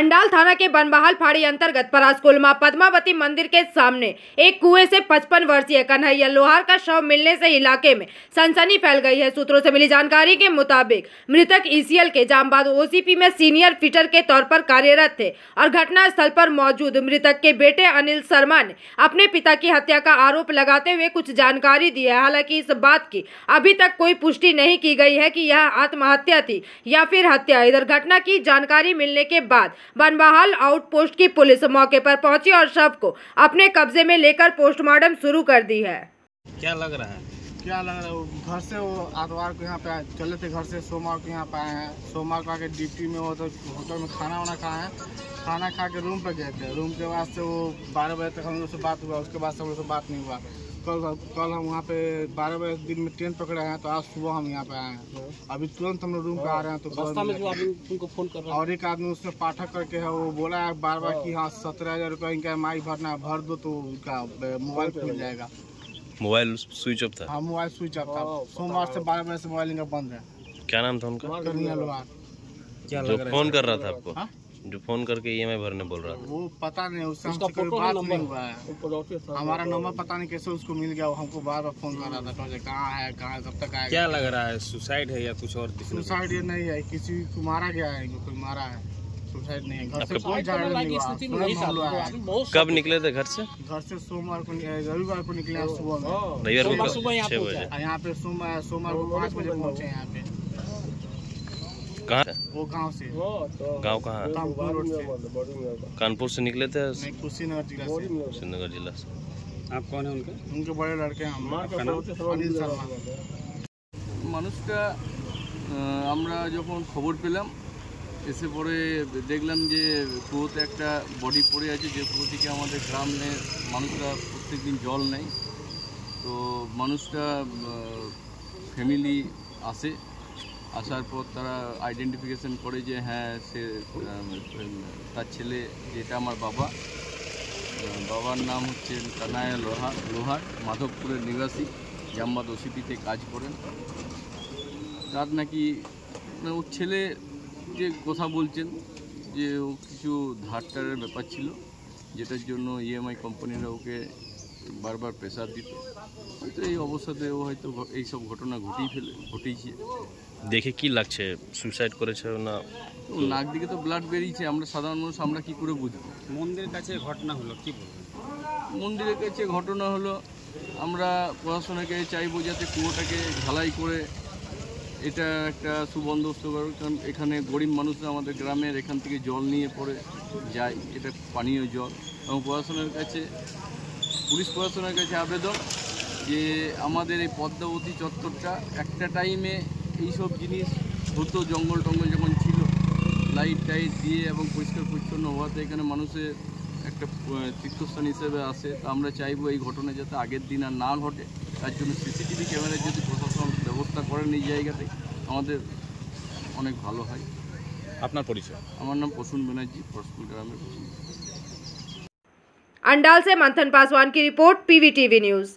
अंडाल थाना के बनबहाल फाड़ी अंतर्गत परासकुल मां पद्मावती मंदिर के सामने एक कुएं से 55 वर्षीय कन्हैया लोहार का शव मिलने से इलाके में सनसनी फैल गई है। सूत्रों से मिली जानकारी के मुताबिक मृतक ईसीएल के जामबाद ओसीपी में सीनियर फिटर के तौर पर कार्यरत थे और घटना स्थल पर मौजूद मृतक के बेटे अनिल शर्मा ने अपने पिता की हत्या का आरोप लगाते हुए कुछ जानकारी दी है। हालांकि इस बात की अभी तक कोई पुष्टि नहीं की गई है कि यह आत्महत्या थी या फिर हत्या। इधर घटना की जानकारी मिलने के बाद बनबहाल आउटपोस्ट की पुलिस मौके पर पहुंची और शव को अपने कब्जे में लेकर पोस्टमार्टम शुरू कर दी है। क्या लग रहा है? घर से वो आतवार को यहाँ पे चले थे, घर से सोमवार को यहाँ पे आए हैं। सोमवार को आके ड्यूटी में वो तो होटल में खाना वाना खाए हैं। खाना खा के रूम पे गए थे। रूम के बाद से वो 12 बजे तक हम लोग से बात हुआ। उसके बाद से हम लोग से बात नहीं हुआ। कल हम वहाँ पे 12 बजे दिन में ट्रेन पकड़े हैं, तो आज सुबह हम यहाँ पे आए हैं। अभी तुरंत हम लोग रूम पे आ रहे हैं। तो उनको फोन कर रहा है और एक आदमी उसमें पाठक करके है, वो बोला है बार बार कि हाँ 17,000 रुपये इनका EMI भरना है, भर दो तो उनका मोबाइल खुल जाएगा। मोबाइल स्विच ऑफ था? हाँ, मोबाइल स्विच ऑफ था। सोमवार से 12 बजे से मोबाइल इनका बंद है। क्या नाम था उनका? कन्हैया लोहार। क्या जो फोन कर रहा था आपको? हाँ? जो फोन करके EMI भरने बोल रहा था, वो पता नहीं, उससे हमसे कोई बात नहीं हुआ है। हमारा नंबर पता नहीं कैसे उसको मिल गया। वो हमको बार बार फोन कर रहा था, कहाँ है कब तक आएगा। क्या लग रहा है, सुसाइड है या कुछ और? सुसाइड ये नहीं है, किसी को मारा गया है, कोई मारा है। सुसाइड नहीं है। घर से कोई झगड़ा नहीं हुआ। कब निकले थे घर से? घर से सोमवार को, रविवार को निकले सुबह में। रविवार को 6 बजे यहाँ पे सोमवार को 5 बजे पहुँचे यहाँ पे। कहाँ? वो गाँव से। गाँव कहाँ? कानपुर रोड से। कानपुर से निकले थे? नहीं, कुशीनगर जिला से। कुशीनगर जिला से। आप कौन है उनके? उनके बड़े लड़के हैं। अनिल शर्मा। মানুষটা আমরা যখন খবর পেলাম, এসে পরে দেখলাম যে কুয়োতে একটা বডি পড়ে আছে, যে কুয়ো থেকে আমাদের গ্রামের মানুষরা প্রত্যেকদিন জল নেয়। তো মানুষটা ফ্যামিলি আসে, আসার পর তারা আইডেন্টিফিকেশন করে যে হ্যাঁ সে তার ছেলে, যেটা আমার বাবার নাম হচ্ছে কানাইয়া লোহার, মাধবপুরের নিবাসী, জামবাদ ওসিপিতে কাজ করেন। তার নাকি ওর ছেলে যে কথা বলছেন যে ও কিছু ধারটারের ব্যাপার ছিল, যেটার জন্য EMI কোম্পানিরা ওকে বারবার প্রেসার দিত। হয়তো এই অবস্থাতে ও হয়তো এইসব ঘটনা ঘটেছে। দেখে কি লাগছে, সুইসাইড করেছে না? নাক দিকে তো ব্লাড বেরিয়েছে। আমরা সাধারণ মানুষ, আমরা কি করে বুঝবো? মন্দিরের কাছে ঘটনা হলো, কি বলবো? মন্দিরের কাছে ঘটনা হলো, আমরা প্রশাসনকে চাইবো যাতে কুয়োটাকে ঢালাই করে এটা একটা সুবন্দোবস্ত করে। কারণ এখানে গরিব মানুষরা আমাদের গ্রামের এখান থেকে জল নিয়ে পরে যায়, এটা পানীয় জল। এবং পুলিশ প্রশাসনের কাছে আবেদন যে আমাদের এই পদ্মাবতী চত্বরটা একটা টাইমে এইসব জিনিস হতো, জঙ্গল টঙ্গল যখন ছিল, লাইট টাইট দিয়ে এবং পরিষ্কার পরিচ্ছন্ন হওয়াতে এখানে মানুষের একটা তীর্থস্থান হিসেবে আসে। তো আমরা চাইবো এই ঘটনা যাতে আগের দিন আর না ঘটে, তার জন্য CCTV ক্যামেরার যদি প্রশাসন ব্যবস্থা করেন এই জায়গাতে আমাদের অনেক ভালো হয়। আপনার পরিচয়? আমার নাম প্রসূন ব্যানার্জি, পরস্কুল গ্রামের প্রসূন। अंडाल से मंथन पासवान की रिपोर्ट, PVTV न्यूज।